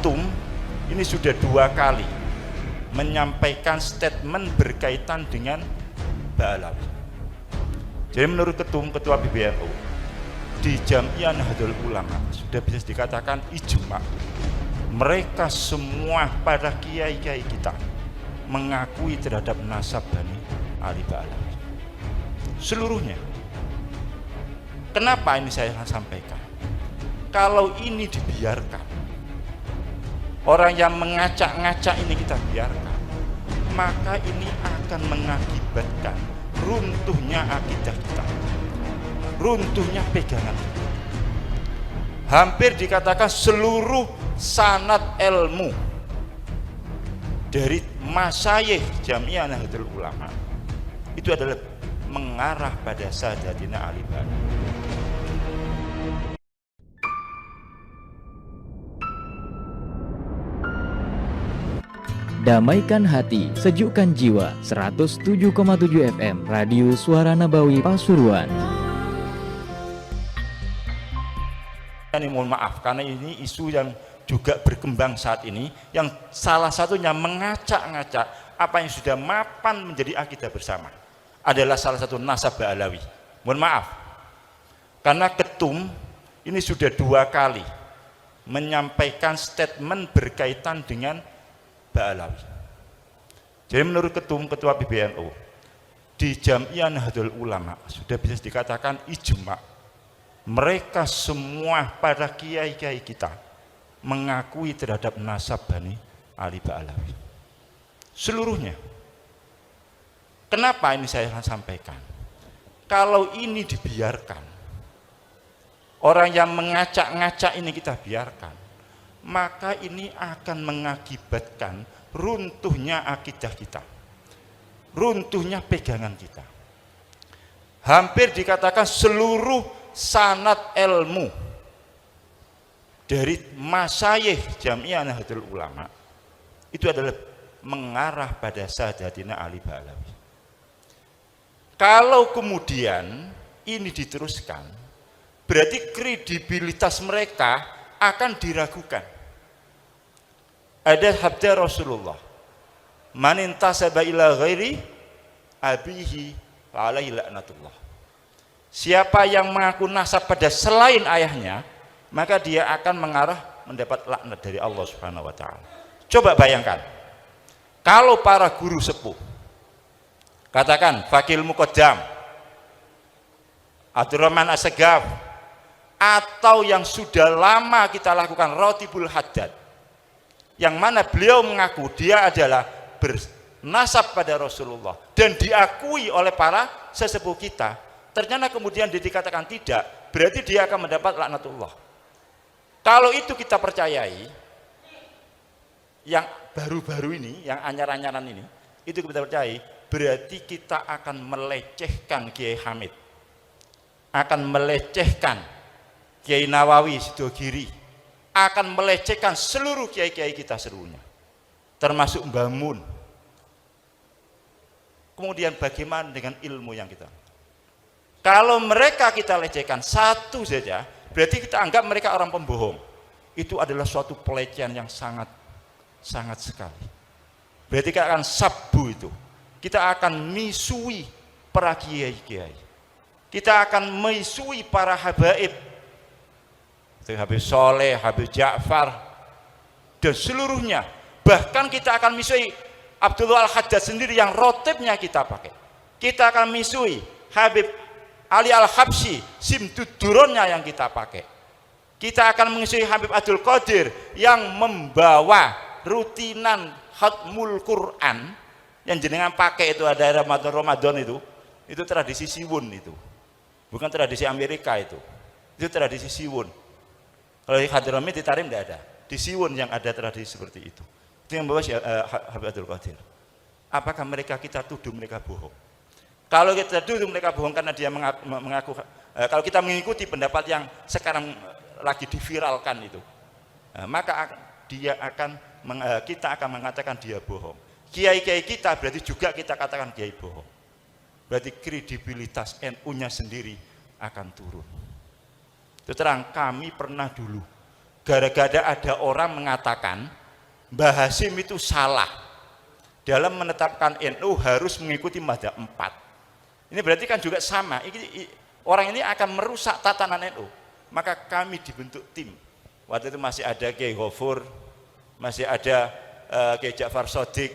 Ketum ini sudah 2 kali menyampaikan statement berkaitan dengan Ba'alawi. Jadi menurut Ketua PBNU di Jamiah Nahdlatul Ulama sudah bisa dikatakan ijma, mereka semua para kiai-kiai kita mengakui terhadap nasab Bani Ali Ba'alawi seluruhnya. Kenapa ini saya sampaikan? Kalau ini dibiarkan, orang yang mengacak-ngacak ini kita biarkan, maka ini akan mengakibatkan runtuhnya akidah kita, runtuhnya pegangan kita. Hampir dikatakan seluruh sanad ilmu dari masyayikh Jamiah Nahdlatul Ulama itu adalah mengarah pada Sadatina Ali Ba'alawi. Damaikan hati, sejukkan jiwa. 107,7 FM Radio Suara Nabawi Pasuruan. Ini mohon maaf karena ini isu yang juga berkembang saat ini, yang salah satunya mengacak-ngacak apa yang sudah mapan menjadi akidah bersama adalah salah satu nasab Ba'alawi. Mohon maaf karena Ketum ini sudah 2 kali menyampaikan statement berkaitan dengan Ba'alawi. Jadi menurut Ketua PBNU di Jamiah Nahdlatul Ulama sudah bisa dikatakan ijma, mereka semua para kiai-kiai kita mengakui terhadap nasab Bani Ali Ba'alawi seluruhnya. Kenapa ini saya sampaikan? Kalau ini dibiarkan, orang yang mengacak-ngacak ini kita biarkan, maka ini akan mengakibatkan runtuhnya akidah kita, runtuhnya pegangan kita. Hampir dikatakan seluruh sanad ilmu dari masyayikh Jamiah Nahdlatul Ulama itu adalah mengarah pada Sadatina Ali Ba'alawi. Kalau kemudian ini diteruskan, berarti kredibilitas mereka akan diragukan. Ada sabda Rasulullah, man intasaba ila ghairi abihi fa alaihi laknatullah. Siapa yang mengaku nasab pada selain ayahnya, maka dia akan mengarah mendapat laknat dari Allah Subhanahu wa taala. Coba bayangkan, kalau para guru sepuh, katakan Fakil Muqaddam, Abdurrahman As-Segaf, atau yang sudah lama kita lakukan Rotibul Haddad, yang mana beliau mengaku dia adalah bernasab pada Rasulullah dan diakui oleh para sesepuh kita, ternyata kemudian dikatakan tidak, berarti dia akan mendapat laknatullah. Kalau itu kita percayai, yang baru-baru ini, yang anyar-anyaran ini, itu kita percayai, berarti kita akan melecehkan Kiai Hamid, akan melecehkan Kiai Nawawi Sidogiri, akan melecehkan seluruh kiai-kiai kita seluruhnya, termasuk Mbah Mun. Kemudian bagaimana dengan ilmu yang kita? Kalau mereka kita lecehkan satu saja, berarti kita anggap mereka orang pembohong. Itu adalah suatu pelecehan yang sangat sekali. Berarti kita akan sabbu itu. Kita akan misui para kiai-kiai. Kita akan misui para habaib. Habib Soleh, Habib Ja'far, dan seluruhnya. Bahkan kita akan misui Abdullah Al-Haddad sendiri yang rotibnya kita pakai. Kita akan misui Habib Ali Al-Habsyi, simtuduronnya yang kita pakai. Kita akan misui Habib Abdul Qadir yang membawa rutinan khatmul Quran yang jenengan pakai itu ada Ramadan itu tradisi Siwun itu. Bukan tradisi Amerika itu. Itu tradisi Siwun. Kalau di Hadramit di Tarim tidak ada, di Siwun yang ada tradisi seperti itu. Itu yang bawa Habib Abdul Qadir. Apakah mereka kita tuduh mereka bohong? Kalau kita tuduh mereka bohong karena dia mengaku, kalau kita mengikuti pendapat yang sekarang lagi diviralkan itu, maka kita akan mengatakan dia bohong. Kiai-kiai kita berarti juga kita katakan kiai bohong. Berarti kredibilitas NU-nya sendiri akan turun. Itu terang, kami pernah dulu gara-gara ada orang mengatakan Mbah Hasyim itu salah dalam menetapkan NU harus mengikuti mazhab 4. Ini berarti kan juga sama, orang ini akan merusak tatanan NU. Maka kami dibentuk tim. Waktu itu masih ada Kiai Ghafur, masih ada Kiai Ja'far Shadiq.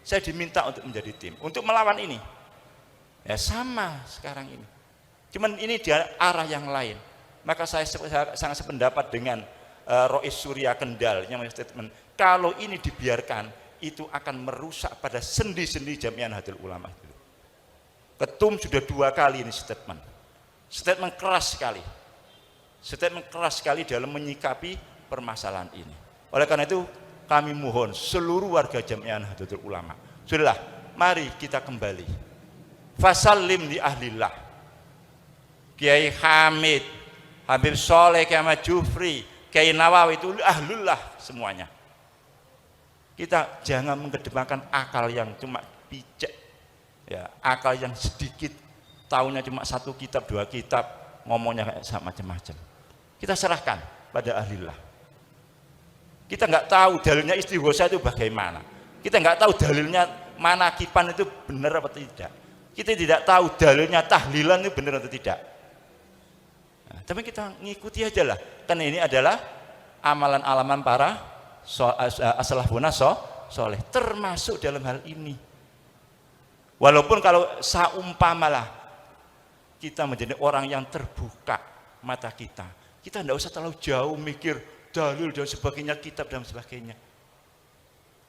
Saya diminta untuk menjadi tim untuk melawan ini. Ya sama sekarang ini. Cuman ini di arah yang lain. Maka saya sangat sependapat dengan Rois Surya Kendal yang statement, kalau ini dibiarkan itu akan merusak pada sendi-sendi Jamiah Nahdlatul Ulama. Ketum sudah 2 kali ini statement keras sekali dalam menyikapi permasalahan ini. Oleh karena itu kami mohon seluruh warga Jamiah Nahdlatul Ulama, sudahlah, mari kita kembali fasallim li ahlillah. Kiai Hamid, Habib Soleh, Kiai Ahmad Jufri, Kiai Nawawi itu ahlullah semuanya. Kita jangan mengedepankan akal yang cuma picek, ya, akal yang sedikit, tahunya cuma 1 kitab 2 kitab, ngomongnya kayak macam-macam. Kita serahkan pada ahlillah. Kita nggak tahu dalilnya istighosah itu bagaimana. Kita nggak tahu dalilnya manakipan itu benar apa tidak. Kita tidak tahu dalilnya tahlilan itu benar atau tidak. Nah, tapi kita ngikuti aja lah. Karena ini adalah amalan-alaman para as-salafun soleh, termasuk dalam hal ini. Walaupun kalau saumpamalah kita menjadi orang yang terbuka mata kita tidak usah terlalu jauh mikir dalil dan sebagainya, kitab dan sebagainya.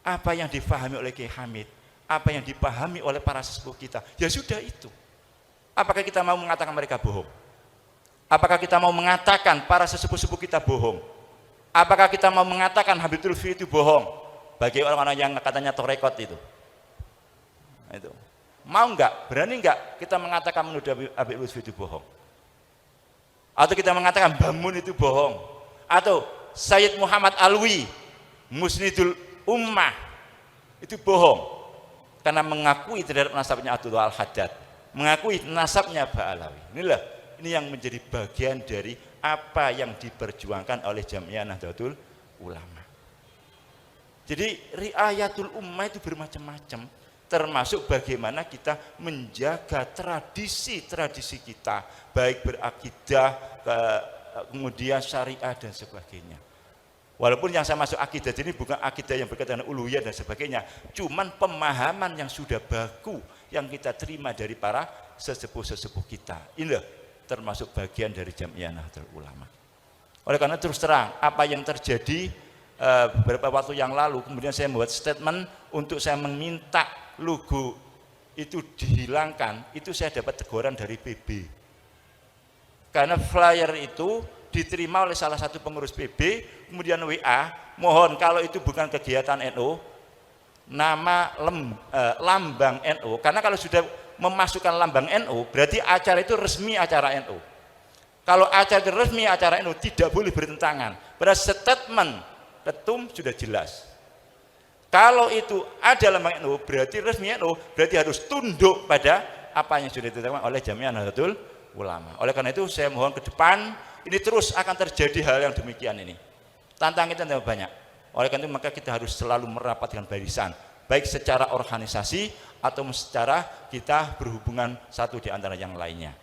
Apa yang difahami oleh Kiai Hamid, apa yang dipahami oleh para sesepuh kita, ya sudah itu. Apakah kita mau mengatakan mereka bohong? Apakah kita mau mengatakan para sesepuh-sepuh kita bohong? Apakah kita mau mengatakan Habib Lutfi itu bohong? Bagi orang-orang yang katanya torekot itu. Nah, itu. Mau enggak? Berani enggak kita mengatakan menuduh Habib Lutfi itu bohong? Atau kita mengatakan Bamun itu bohong? Atau Sayyid Muhammad Alwi, Musnidul Ummah itu bohong? Karena mengakui terhadap nasabnya Abdullah Al-Haddad, mengakui nasabnya Ba'alawi. Ini yang menjadi bagian dari apa yang diperjuangkan oleh Jamiah Nahdlatul Ulama. Jadi riayatul ummah itu bermacam-macam, termasuk bagaimana kita menjaga tradisi-tradisi kita, baik berakidah, kemudian syariah dan sebagainya. Walaupun yang saya masuk akidah ini bukan akidah yang berkaitan dengan uluhiyah dan sebagainya, cuman pemahaman yang sudah baku yang kita terima dari para sesepuh-sesepuh kita. Inilah termasuk bagian dari Jamiah Nahdlatul Ulama. Oleh karena terus terang, apa yang terjadi beberapa waktu yang lalu, kemudian saya membuat statement untuk saya meminta logo itu dihilangkan, itu saya dapat teguran dari PB. Karena flyer itu diterima oleh salah satu pengurus PB, kemudian WA, mohon kalau itu bukan kegiatan NU, nama lambang NU, karena kalau sudah memasukkan lambang NU, berarti acara itu resmi acara NU. Kalau acara itu resmi acara NU, tidak boleh bertentangan. Pada statement ketum sudah jelas. Kalau itu ada lambang NU, berarti resmi NU, berarti harus tunduk pada apa yang sudah ditetapkan oleh Jamiah Nahdlatul Ulama. Oleh karena itu saya mohon ke depan, ini terus akan terjadi hal yang demikian ini. Tantangan kita banyak. Oleh karena itu maka kita harus selalu merapatkan barisan, baik secara organisasi atau secara kita berhubungan satu di antara yang lainnya.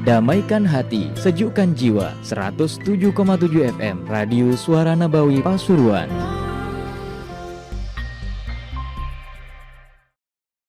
Damaikan hati, sejukkan jiwa. 107,7 FM Radio Suara Nabawi Pasuruan.